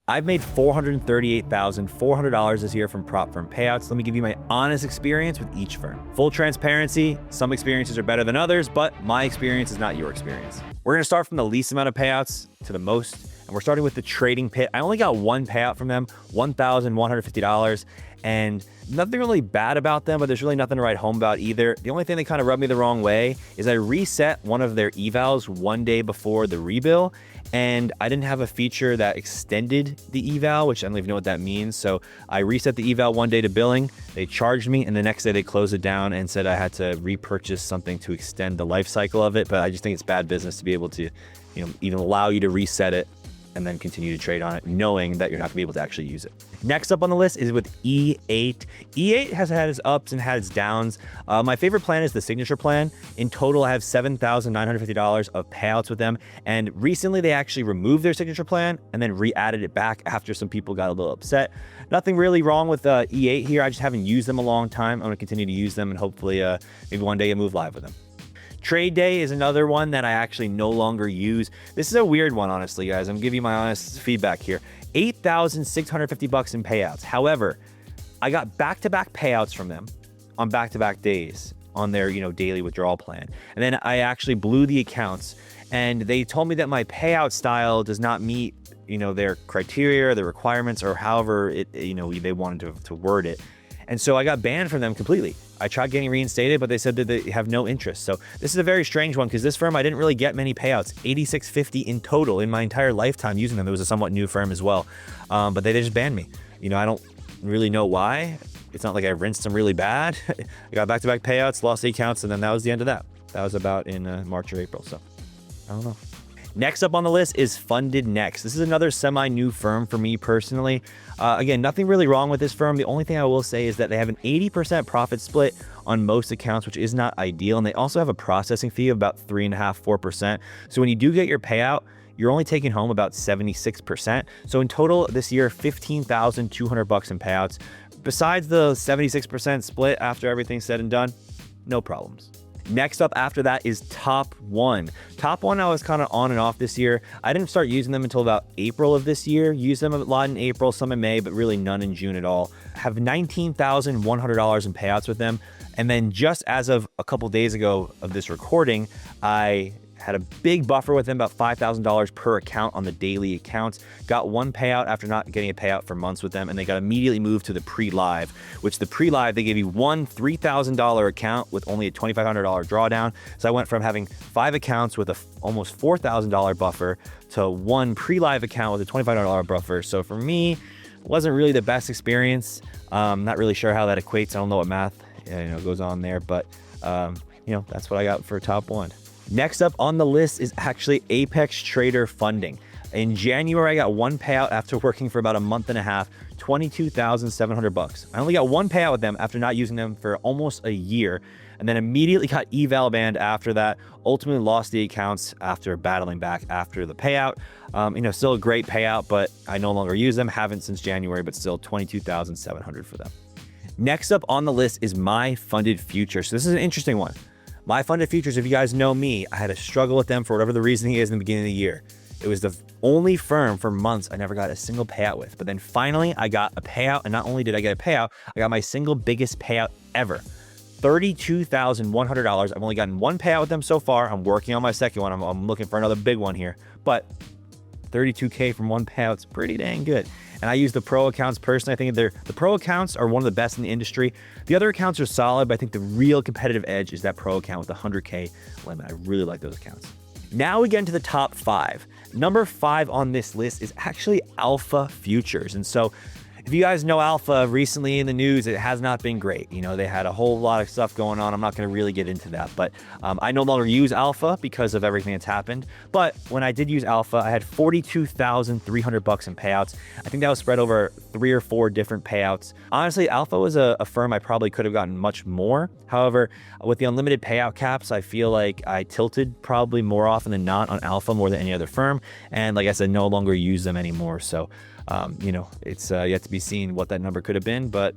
I've made $438,400 this year from prop firm payouts. Let me give you my honest experience with each firm. Full transparency, some experiences are better than others, but my experience is not your experience. We're gonna start from the least amount of payouts to the most, and we're starting with the Trading Pit. I only got one payout from them, $1,150, and nothing really bad about them, but there's really nothing to write home about either. The only thing that kind of rubbed me the wrong way is I reset one of their evals one day before the rebill, and I didn't have a feature that extended the eval, which I don't even know what that means. So I reset the eval one day to billing, they charged me, and the next day they closed it down and said I had to repurchase something to extend the life cycle of it. But I just think it's bad business to be able to, even allow you to reset it and then continue to trade on it, knowing that you're not gonna be able to actually use it. Next up on the list is with E8. E8 has had its ups and had its downs. My favorite plan is the signature plan. In total, I have $7,950 of payouts with them. And recently they actually removed their signature plan and then re-added it back after some people got a little upset. Nothing really wrong with E8 here. I just haven't used them a long time. I'm gonna continue to use them and hopefully maybe one day I move live with them. Trade Day is another one that I actually no longer use. This is a weird one, honestly, guys. I'm gonna give you my honest feedback here. $8,650 in payouts. However, I got back-to-back payouts from them on back-to-back days on their, daily withdrawal plan. And then I actually blew the accounts, and they told me that my payout style does not meet, their criteria, their requirements, or however they wanted to word it. And so I got banned from them completely. I tried getting reinstated, but they said that they have no interest. So this is a very strange one because this firm, I didn't really get many payouts, $8,650 in total in my entire lifetime using them. It was a somewhat new firm as well, but they just banned me. I don't really know why. It's not like I rinsed them really bad. I got back-to-back payouts, lost the accounts, and then that was the end of that. That was about in March or April, so I don't know. Next up on the list is Funded Next. This is another semi-new firm for me personally. Again, nothing really wrong with this firm. The only thing I will say is that they have an 80% profit split on most accounts, which is not ideal. And they also have a processing fee of about 3.5%, 4%. So when you do get your payout, you're only taking home about 76%. So in total this year, $15,200 in payouts. Besides the 76% split after everything's said and done, no problems. Next up after that is Top One. Top One, I was kind of on and off this year. I didn't start using them until about April of this year. Used them a lot in April, some in May, but really none in June at all. Have $19,100 in payouts with them. And then just as of a couple days ago of this recording, I had a big buffer with them, about $5,000 per account on the daily accounts. Got one payout after not getting a payout for months with them, and they got immediately moved to the pre-live, which the pre-live, they gave you one $3,000 account with only a $2,500 drawdown. So I went from having 5 accounts with a almost $4,000 buffer to one pre-live account with a $2,500 buffer. So for me, it wasn't really the best experience. Not really sure how that equates. I don't know what math goes on there, but that's what I got for Top One. Next up on the list is actually Apex Trader Funding. In January, I got one payout after working for about a month and a half, $22,700. I only got one payout with them after not using them for almost a year, and then immediately got eval banned after that. Ultimately lost the accounts after battling back after the payout. Still a great payout, but I no longer use them. Haven't since January, but still $22,700 for them. Next up on the list is MyFunded Futures. So this is an interesting one. MyFunded Futures, if you guys know me, I had a struggle with them for whatever the reasoning is in the beginning of the year. It was the only firm for months I never got a single payout with. But then finally, I got a payout, and not only did I get a payout, I got my single biggest payout ever. $32,100. I've only gotten one payout with them so far. I'm working on my second one. I'm looking for another big one here. But $32K from one payout's pretty dang good. And I use the pro accounts personally. I think the pro accounts are one of the best in the industry. The other accounts are solid, but I think the real competitive edge is that pro account with the 100K limit. I really like those accounts. Now we get into the top 5. Number 5 on this list is actually Alpha Futures. And so if you guys know Alpha, recently in the news, it has not been great. They had a whole lot of stuff going on. I'm not going to really get into that, but I no longer use Alpha because of everything that's happened. But when I did use Alpha, I had $42,300 in payouts. I think that was spread over 3 or 4 different payouts. Honestly, Alpha was a firm I probably could have gotten much more. However, with the unlimited payout caps, I feel like I tilted probably more often than not on Alpha more than any other firm. And like I said, no longer use them anymore. So it's yet to be seen what that number could have been, but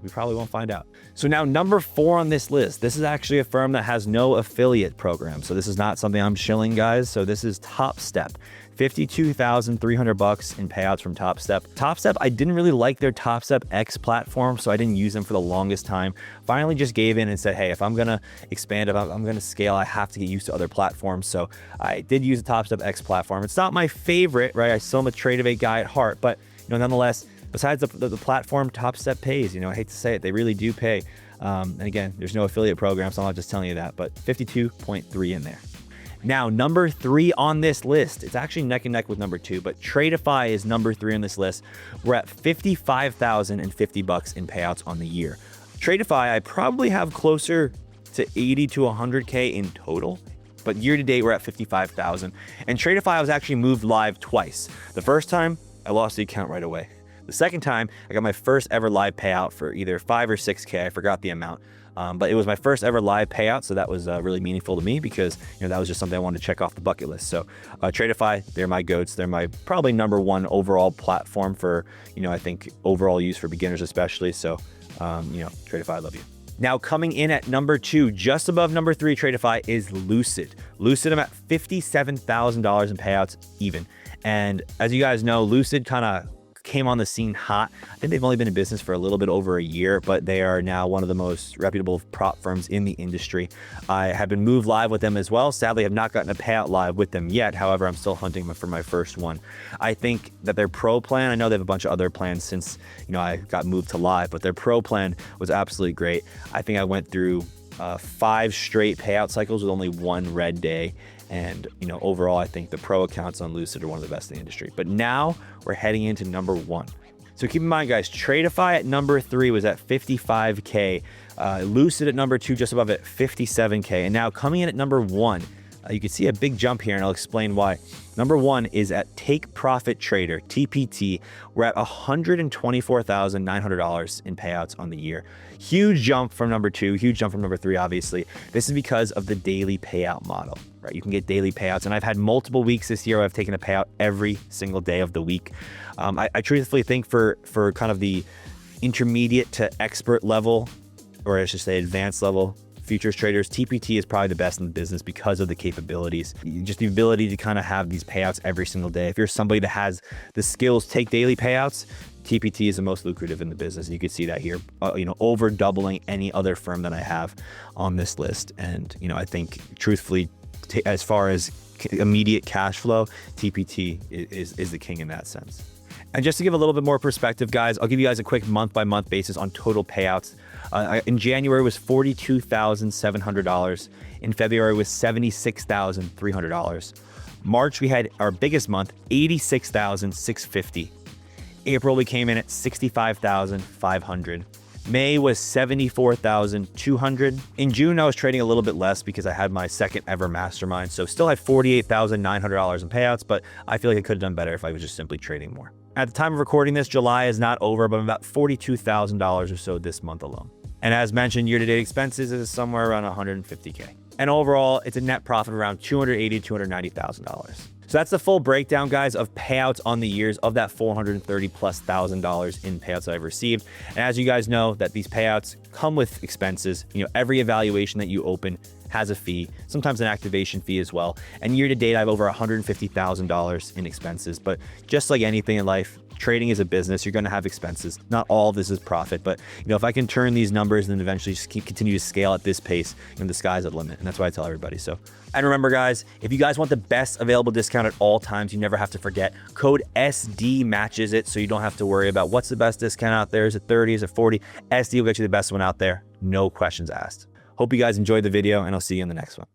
we probably won't find out. So now number 4 on this list, this is actually a firm that has no affiliate program. So this is not something I'm shilling, guys. So this is Topstep. $52,300 in payouts from Topstep. Topstep, I didn't really like their Topstep X platform, so I didn't use them for the longest time. Finally just gave in and said, hey, if I'm gonna expand, if I'm gonna scale, I have to get used to other platforms. So I did use the Topstep X platform. It's not my favorite, right? I still am a Tradeify guy at heart, but nonetheless, besides the platform, Topstep pays. I hate to say it, they really do pay. And again, there's no affiliate program, so I'm not just telling you that, but 52.3 in there. Now, number 3 on this list, it's actually neck and neck with number 2, but Tradeify is number 3 on this list. We're at $55,050 in payouts on the year. Tradeify, I probably have closer to 80 to 100K in total, but year to date, we're at 55,000. And Tradeify, I was actually moved live twice. The first time, I lost the account right away. The second time, I got my first ever live payout for either 5 or 6K. I forgot the amount. But it was my first ever live payout, so that was really meaningful to me because that was just something I wanted to check off the bucket list. So Tradeify, they're my goats. They're my probably number 1 overall platform for I think overall use for beginners especially. So Tradeify, I love you. Now coming in at number 2, just above number 3, Tradeify, is Lucid. Lucid, I'm at $57,000 in payouts even. And as you guys know, Lucid kind of came on the scene hot. I think they've only been in business for a little bit over a year, but they are now one of the most reputable prop firms in the industry. I have been moved live with them as well. Sadly, I have not gotten a payout live with them yet. However, I'm still hunting for my first one. I think that their pro plan, I know they have a bunch of other plans since I got moved to live, but their pro plan was absolutely great. I think I went through 5 straight payout cycles with only 1 red day. And overall, I think the pro accounts on Lucid are one of the best in the industry. But now we're heading into number 1. So keep in mind, guys, Tradeify at number 3 was at 55K. Lucid at number 2, just above at 57K. And now coming in at number 1, you can see a big jump here, and I'll explain why. Number 1 is at TakeProfit Trader, TPT. We're at $124,900 in payouts on the year. Huge jump from number 2, huge jump from number 3, obviously. This is because of the daily payout model, right? You can get daily payouts, and I've had multiple weeks this year where I've taken a payout every single day of the week. I truthfully think for kind of the intermediate to expert level, or I should say advanced level, futures traders, TPT is probably the best in the business because of the capabilities. Just the ability to kind of have these payouts every single day. If you're somebody that has the skills to take daily payouts, TPT is the most lucrative in the business. And you can see that here, over doubling any other firm that I have on this list. And, I think truthfully, as far as immediate cash flow, TPT is the king in that sense. And just to give a little bit more perspective, guys, I'll give you guys a quick month-by-month basis on total payouts. In January was $42,700. In February was $76,300. March, we had our biggest month, $86,650. April, we came in at $65,500. May was $74,200. In June, I was trading a little bit less because I had my second ever mastermind. So still had $48,900 in payouts, but I feel like I could have done better if I was just simply trading more. At the time of recording this, July is not over, but I'm about $42,000 or so this month alone. And as mentioned, year-to-date expenses is somewhere around $150K. And overall, it's a net profit of around $280,000 to $290,000. So that's the full breakdown, guys, of payouts on the years of that $430,000+ in payouts that I've received. And as you guys know, that these payouts come with expenses. Every evaluation that you open has a fee, sometimes an activation fee as well. And year to date, I have over $150,000 in expenses. But just like anything in life, trading is a business. You're going to have expenses. Not all of this is profit, but if I can turn these numbers and then eventually just continue to scale at this pace, the sky's the limit. And that's what I tell everybody. So, and remember, guys, if you guys want the best available discount at all times, you never have to forget code SD matches it, so you don't have to worry about what's the best discount out there. Is it 30? Is it 40? SD will get you the best one out there. No questions asked. Hope you guys enjoyed the video, and I'll see you in the next one.